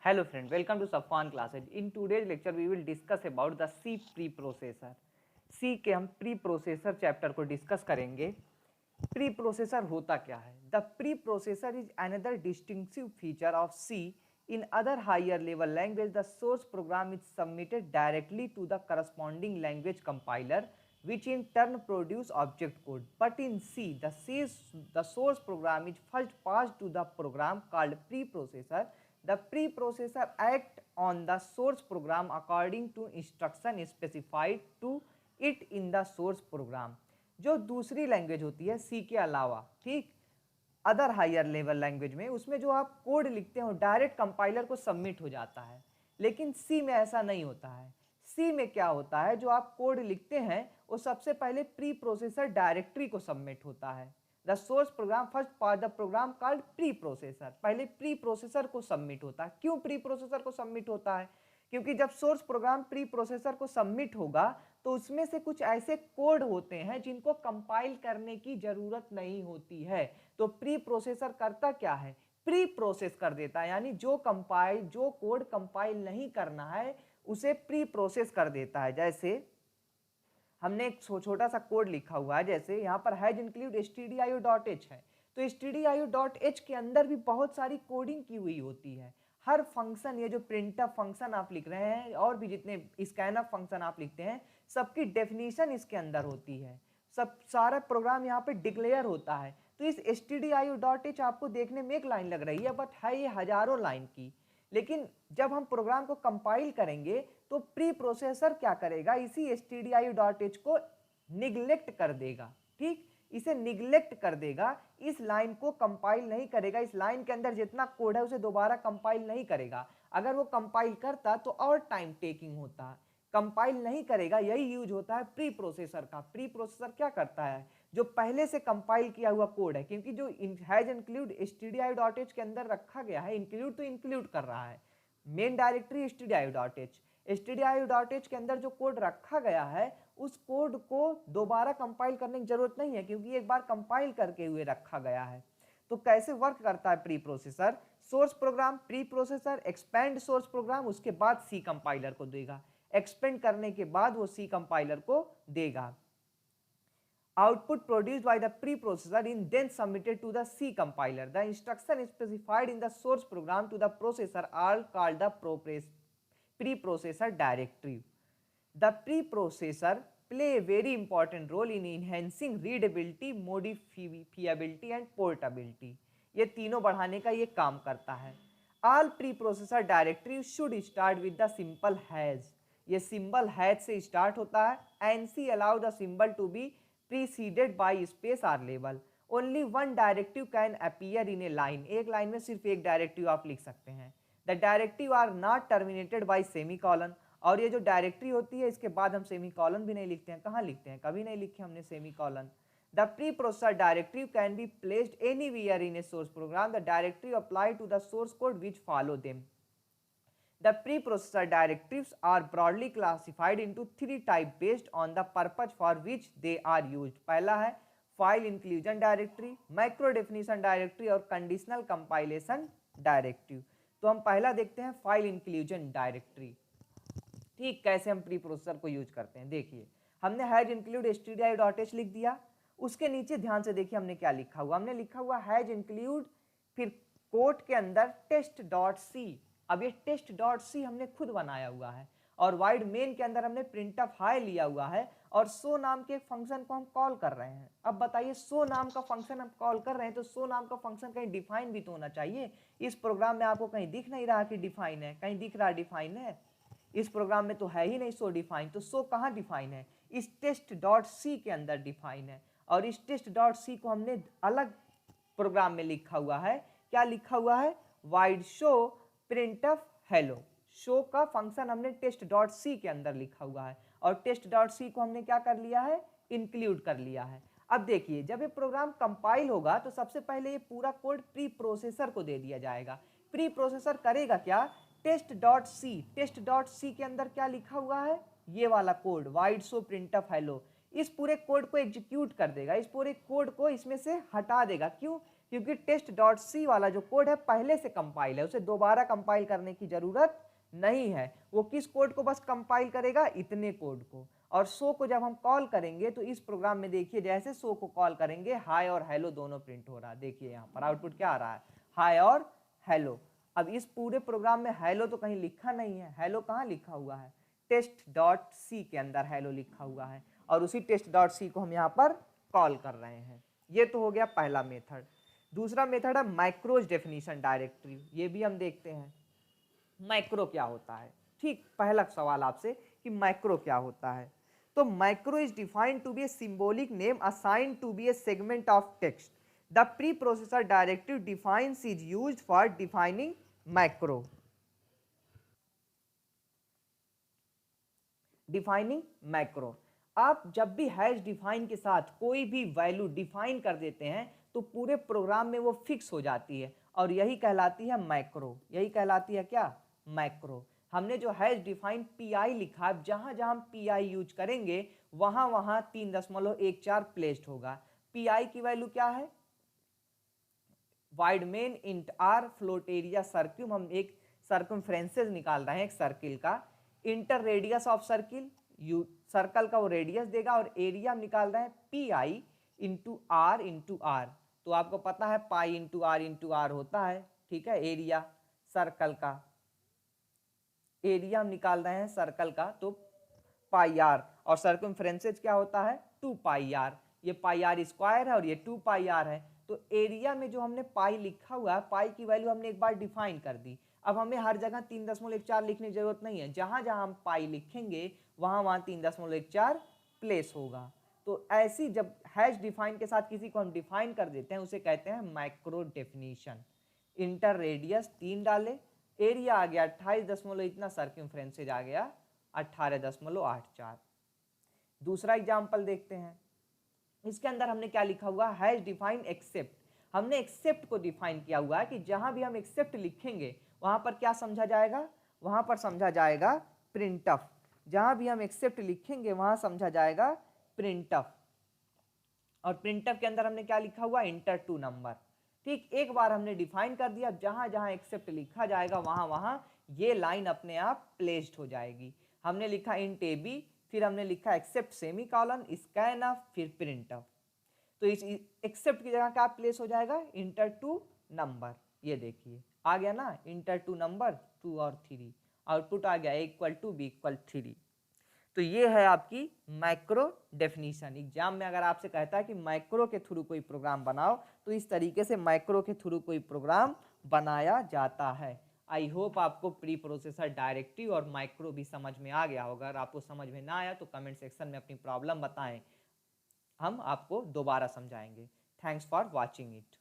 Hello friend, welcome to Safwan classes. In today's lecture we will discuss about the C preprocessor. C के हम preprocessor chapter को discuss करेंगे। Preprocessor होता क्या है? The preprocessor is another distinctive feature of C. In other higher level language, the source program is submitted directly to the corresponding language compiler, which in turn produce object code. But in C, the source program is first passed to the program called preprocessor. The preprocessor act on the source program according to instruction specified to it in the source program. जो दूसरी language होती है सी के अलावा, ठीक, other higher level language में, उसमें जो आप कोड लिखते हो डायरेक्ट कंपाइलर को सबमिट हो जाता है, लेकिन सी में ऐसा नहीं होता है। सी में क्या होता है, जो आप कोड लिखते हैं वो सबसे पहले प्री प्रोसेसर डायरेक्टरी को सबमिट होता है। The source program first part the program called preprocessor, पहले प्री प्रोसेसर को सबमिट होता है। क्यों प्री प्रोसेसर को सबमिट होता है? क्योंकि जब सोर्स प्रोग्राम प्री प्रोसेसर को सबमिट होगा तो उसमें से कुछ ऐसे कोड होते हैं जिनको कंपाइल करने की जरूरत नहीं होती है। तो प्री प्रोसेसर करता क्या है, प्री प्रोसेस कर देता है, यानी जो कोड कंपाइल नहीं करना है उसे प्री प्रोसेस कर देता है। जैसे हमने एक छोटा सा कोड लिखा हुआ है, जैसे यहाँ पर हैज इंक्लूड stdio.h है, तो stdio.h के अंदर भी बहुत सारी कोडिंग की हुई होती है। हर फंक्शन, ये जो प्रिंटफ फंक्शन आप लिख रहे हैं और भी जितने स्कैनअप फंक्शन आप लिखते हैं, सबकी डेफिनेशन इसके अंदर होती है। सारा प्रोग्राम यहाँ पे डिक्लेयर होता है। तो इस stdio.h आपको देखने में एक लाइन लग रही है, बट है ये हजारों लाइन की। लेकिन जब हम प्रोग्राम को कंपाइल करेंगे तो प्री प्रोसेसर क्या करेगा, इसी stdio.h को निगलेक्ट कर देगा। ठीक, इसे निगलेक्ट कर देगा, इस लाइन को कंपाइल नहीं करेगा, इस लाइन के अंदर जितना कोड है उसे दोबारा कंपाइल नहीं करेगा। अगर वो कंपाइल करता तो और टाइम टेकिंग होता, कंपाइल नहीं करेगा। यही यूज होता है प्री प्रोसेसर का। प्री प्रोसेसर क्या करता है, जो पहले से कंपाइल किया हुआ कोड है, क्योंकि जो हैज इंक्लूड stdio.h के अंदर रखा गया है, इंक्लूड तो इंक्लूड कर रहा है, मेन डायरेक्टरी stdio.h, stdio.h के अंदर जो कोड रखा गया है उस कोड को दोबारा कंपाइल करने की जरूरत नहीं है, क्योंकि एक बार कंपाइल करके हुए रखा गया है। तो कैसे वर्क करता है pre processor? Source program, pre processor expand source program, उसके बाद सी कंपाइलर को देगा। एक्सपेंड करने के बाद वो सी कंपाइलर को देगा। Output produced by the preprocessor is then submitted to the C compiler. The instruction specified in the source program to the processor are called the preprocessor directive. The preprocessor play a very important role in enhancing readability, modifiability and portability. ये तीनों बढ़ाने का ये काम करता है। All preprocessor directives should start with the symbol has. ये symbol has से स्टार्ट होता है। NC allow the symbol to be preceded by space or label. Only one directive can appear in a line. एक line में सिर्फ एक directive आप लिख सकते हैं। The directive are not terminated by semicolon. और ये जो डायरेक्टरी होती है इसके बाद हम सेमीकॉलन भी नहीं लिखते हैं। कहाँ लिखते हैं? कभी नहीं लिखे हमने semicolon. The preprocessor directive can be placed anywhere in a source program. The directive apply to the source code which follow them. The preprocessor directives are broadly classified into three types based on the purpose for which they are used. पहला है file inclusion directory, micro definition directory और conditional compilation directive. तो हम पहला देखते हैं file inclusion directory. ठीक, कैसे हम प्री प्रोसेसर को यूज करते हैं, देखिए हमने हैज इंक्लूड stdio.h लिख दिया, उसके नीचे ध्यान से देखिए हमने क्या लिखा हुआ, हमने लिखा हुआ हैज इंक्लूड, फिर कोट के अंदर test.c। अब ये test.c हमने खुद बनाया हुआ है, और वाइड मेन के अंदर हमने printf हाई लिया हुआ है, और सो नाम के फंक्शन को हम कॉल कर रहे हैं। अब बताइए, सो नाम का फंक्शन हम कॉल कर रहे हैं तो सो नाम का फंक्शन कहीं डिफाइन भी तो होना चाहिए। इस प्रोग्राम में आपको कहीं दिख नहीं रहा कि डिफाइन है, कहीं दिख रहा डिफाइन है? इस प्रोग्राम में तो है ही नहीं सो डिफाइन। तो सो कहाँ डिफाइन है? इस test.c के अंदर डिफाइन है, और इस test.c को हमने अलग प्रोग्राम में लिखा हुआ है। क्या लिखा हुआ है? Wide show printf hello. Show का फंक्शन हमने test.c के अंदर लिखा हुआ है, और test.c को हमने क्या कर लिया है? इंक्लूड कर लिया है। अब देखिए, जब ये प्रोग्राम कंपाइल होगा तो सबसे पहले ये पूरा कोड प्री प्रोसेसर को दे दिया जाएगा। प्री प्रोसेसर करेगा क्या? test.c के अंदर क्या लिखा हुआ है? ये वाला code wide show printf hello. इस पूरे कोड को एग्जीक्यूट कर देगा, इस पूरे कोड को इसमें से हटा देगा। क्यों? क्योंकि test.c वाला जो कोड है पहले से कंपाइल है, उसे दोबारा कंपाइल करने की जरूरत नहीं है। वो किस कोड को बस कंपाइल करेगा, इतने कोड को। और शो को जब हम कॉल करेंगे तो इस प्रोग्राम में देखिए जैसे शो को कॉल करेंगे हाई और हेलो दोनों प्रिंट हो रहा है। देखिए यहाँ पर आउटपुट क्या आ रहा है, हाई और हेलो। अब इस पूरे प्रोग्राम में हेलो तो कहीं लिखा नहीं है, हेलो कहाँ लिखा हुआ है, test.c के अंदर हेलो लिखा हुआ है और उसी test.c को हम यहाँ पर कॉल कर रहे हैं। ये तो हो गया पहला मेथड। दूसरा मेथड है मैक्रोज डेफिनेशन डायरेक्टरी। ये भी हम देखते हैं मैक्रो क्या होता है। ठीक, पहला सवाल आपसे कि मैक्रो क्या होता है। तो macro is defined to be a symbolic name assigned to be a segment of text. The preprocessor directive defines is used for defining macro. Defining macro, आप जब भी हैश डिफाइन के साथ कोई भी वैल्यू डिफाइन कर देते हैं तो पूरे प्रोग्राम में वो फिक्स हो जाती है और यही कहलाती है मैक्रो। यही कहलाती है क्या, मैक्रो। हमने जो हैश डिफाइन पी लिखा है, जहां जहां पी यूज करेंगे वहां वहां 3.14 प्लेस्ड होगा। पी की वैल्यू क्या है, void main int r float area circum, हम एक सर्कमफ्रेंसेस निकाल रहे हैं एक सर्किल का। इंटर रेडियस ऑफ सर्किल, यू सर्कल का वो रेडियस देगा और एरिया हम निकाल रहे हैं पी आई इंटू आर। तो आपको पता है पाई इंटू आर होता है, ठीक है, एरिया सर्कल का। एरिया हम निकाल रहे हैं सर्कल का तो पाई आर, और सर्कमफ्रेंसेस क्या होता है 2 पाई आर। ये पाई आर स्क्वायर है और ये 2 पाई आर है। तो एरिया में जो हमने पाई लिखा हुआ है, पाई की वैल्यू हमने एक बार डिफाइन कर दी। अब हमें हर जगह 3.14 लिखने की जरूरत नहीं है, जहां जहां हम पाई लिखेंगे वहां वहां 3.14 प्लेस होगा। तो ऐसी जब हैश डिफाइन के साथ किसी को हम डिफाइन कर देते हैं उसे कहते हैं माइक्रो डेफिनेशन। इंटर रेडियस 3 डाले, एरिया आ गया 28 इतना, सर्कमफ्रेंसेज आ गया 18.84। दूसरा एग्जाम्पल देखते हैं। इसके अंदर हमने क्या लिखा हुआ, हैश डिफाइन एक्सेप्ट। हमने एक्सेप्ट को डिफाइन किया हुआ है कि जहां भी हम एक्सेप्ट लिखेंगे वहां पर क्या समझा जाएगा, वहां पर समझा जाएगा प्रिंटफ। जहां भी हम एक्सेप्ट लिखेंगे वहां समझा जाएगा प्रिंटफ। और प्रिंटफ के अंदर हमने क्या लिखा हुआ, इंटर टू नंबर। ठीक, एक बार हमने डिफाइन कर दिया, जहां जहां एक्सेप्ट लिखा जाएगा वहां वहां ये लाइन अपने आप प्लेस्ड हो जाएगी। हमने लिखा इंट ए बी, फिर हमने लिखा accept semicolon scanf, फिर प्रिंट ऑफ। तो इस एक्सेप्ट की जगह क्या प्लेस हो जाएगा, इंटर टू नंबर। ये देखिए आ गया ना, इंटर टू नंबर 2 और 3, आउटपुट आ गया इक्वल टू बी इक्वल 3। तो ये है आपकी मैक्रो डेफिनेशन। एग्जाम में अगर आपसे कहता है कि मैक्रो के थ्रू कोई प्रोग्राम बनाओ तो इस तरीके से मैक्रो के थ्रू कोई प्रोग्राम बनाया जाता है। आई होप आपको प्री प्रोसेसर डायरेक्टिव और माइक्रो भी समझ में आ गया होगा। अगर आपको समझ में ना आया तो कमेंट सेक्शन में अपनी प्रॉब्लम बताएं, हम आपको दोबारा समझाएंगे। Thanks for watching it.